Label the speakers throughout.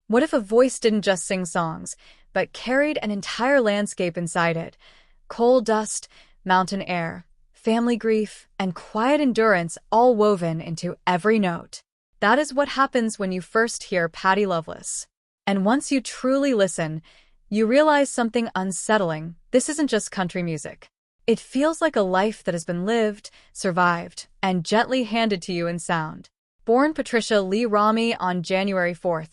Speaker 1: What if a voice didn't just sing songs, but carried an entire landscape inside it? Coal dust, mountain air, family grief, and quiet endurance all woven into every note. That is what happens when you first hear Patty Loveless. And once you truly listen, you realize something unsettling. This isn't just country music. It feels like a life that has been lived, survived, and gently handed to you in sound. Born Patricia Lee Rami on January 4,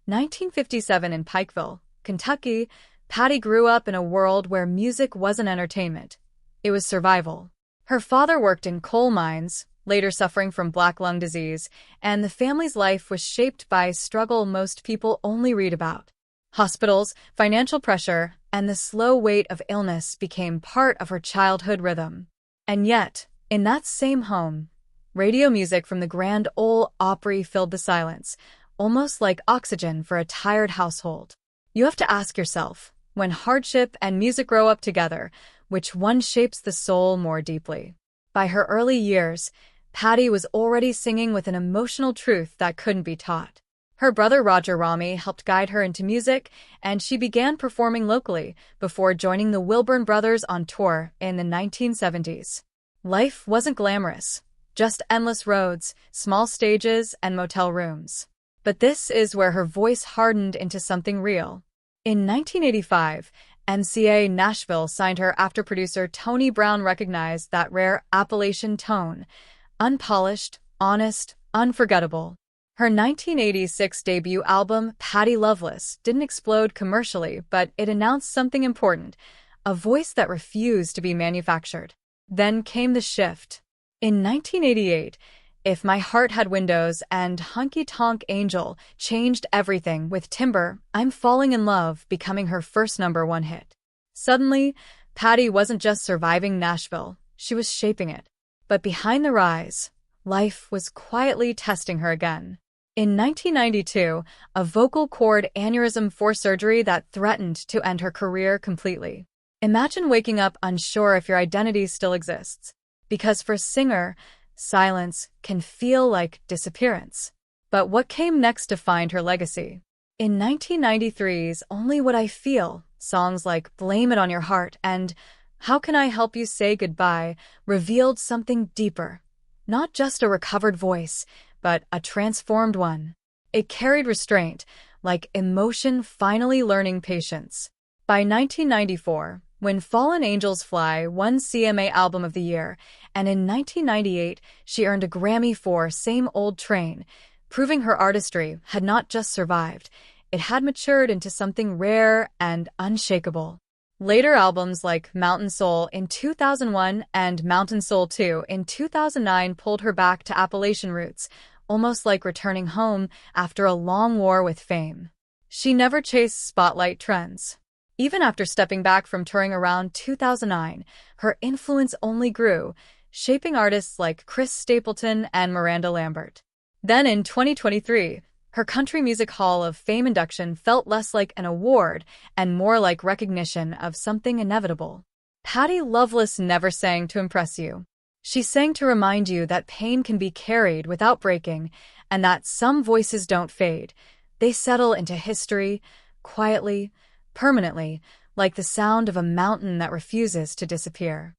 Speaker 1: 1957 in Pikeville, Kentucky, Patty grew up in a world where music wasn't entertainment. It was survival. Her father worked in coal mines, later suffering from black lung disease, and the family's life was shaped by struggle most people only read about. Hospitals, financial pressure, and the slow weight of illness became part of her childhood rhythm. And yet, in that same home, radio music from the Grand Ole Opry filled the silence, almost like oxygen for a tired household. You have to ask yourself, when hardship and music grow up together, which one shapes the soul more deeply? By her early years, Patty was already singing with an emotional truth that couldn't be taught. Her brother Roger Rami helped guide her into music, and she began performing locally before joining the Wilburn Brothers on tour in the 1970s. Life wasn't glamorous, just endless roads, small stages, and motel rooms. But this is where her voice hardened into something real. In 1985, MCA Nashville signed her after producer Tony Brown recognized that rare Appalachian tone: unpolished, honest, unforgettable. Her 1986 debut album, Patty Loveless, didn't explode commercially, but it announced something important: a voice that refused to be manufactured. Then came the shift. In 1988, If My Heart Had Windows and Honky Tonk Angel changed everything, with Timber, I'm Falling in Love becoming her first #1 hit. Suddenly, Patty wasn't just surviving Nashville, she was shaping it. But behind the rise, life was quietly testing her again. In 1992, a vocal cord aneurysm forced surgery that threatened to end her career completely. Imagine waking up unsure if your identity still exists. Because for a singer, silence can feel like disappearance. But what came next defined her legacy. In 1993's Only What I Feel, songs like Blame It on Your Heart and How Can I Help You Say Goodbye revealed something deeper. Not just a recovered voice, but a transformed one. It carried restraint, like emotion finally learning patience. By 1994, When Fallen Angels Fly won CMA Album of the Year, and in 1998 she earned a Grammy for Same Old Train, proving her artistry had not just survived, it had matured into something rare and unshakable. Later albums like Mountain Soul in 2001 and Mountain Soul 2 in 2009 pulled her back to Appalachian roots, almost like returning home after a long war with fame. She never chased spotlight trends. Even after stepping back from touring around 2009, her influence only grew, shaping artists like Chris Stapleton and Miranda Lambert. Then in 2023, her Country Music Hall of Fame induction felt less like an award and more like recognition of something inevitable. Patty Loveless never sang to impress you. She sang to remind you that pain can be carried without breaking, and that some voices don't fade. They settle into history, quietly, permanently, like the sound of a mountain that refuses to disappear.